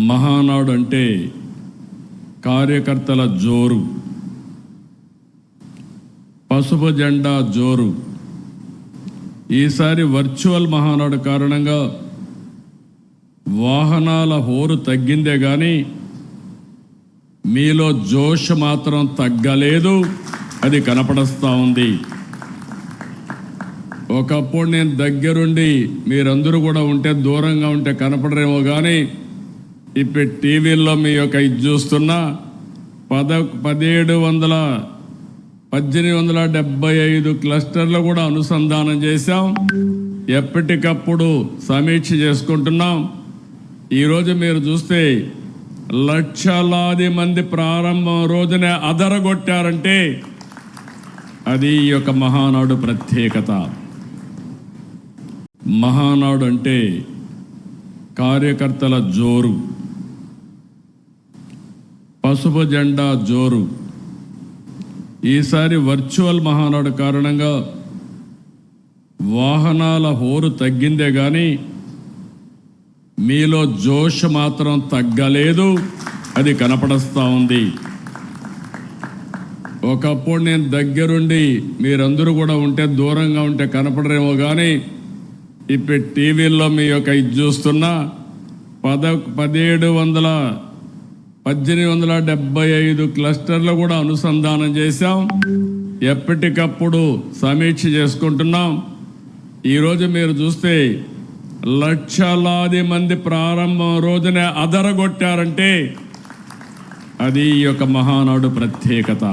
మహానాడు అంటే కార్యకర్తల జోరు, పసుపు జెండా జోరు. ఈసారి వర్చువల్ మహానాడు కారణంగా వాహనాల హోరు తగ్గిందే కానీ మీలో జోష్ మాత్రం తగ్గలేదు, అది కనపడస్తూ ఉంది. ఒకప్పుడు నేను దగ్గరుండి మీరందరూ కూడా ఉంటే దూరంగా ఉంటే కనపడరేమో కానీ ఇప్పుడు టీవీల్లో మీ యొక్క ఇది చూస్తున్నా 1875 క్లస్టర్లు కూడా అనుసంధానం చేశాం. ఎప్పటికప్పుడు సమీక్ష చేసుకుంటున్నాం. ఈరోజు మీరు చూస్తే లక్షలాది మంది ప్రారంభం రోజునే అదరగొట్టారంటే అది ఈ యొక్క మహానాడు ప్రత్యేకత. మహానాడు అంటే కార్యకర్తల జోరు, పసుపు జెండా జోరు. ఈసారి వర్చువల్ మహానాడు కారణంగా వాహనాల హోరు తగ్గిందే కానీ మీలో జోష్ మాత్రం తగ్గలేదు, అది కనపడస్తూ ఉంది. ఒకప్పుడు నేను దగ్గరుండి మీరందరూ కూడా ఉంటే దూరంగా ఉంటే కనపడరేమో కానీ ఇప్పుడు టీవీల్లో మీ యొక్క ఇది చూస్తున్నా 1875 క్లస్టర్లు కూడా అనుసంధానం చేశాం. ఎప్పటికప్పుడు సమీక్ష చేసుకుంటున్నాం. ఈరోజు మీరు చూస్తే లక్షలాది మంది ప్రారంభం రోజునే అదరగొట్టారంటే అది ఈ యొక్క మహానాడు ప్రత్యేకత.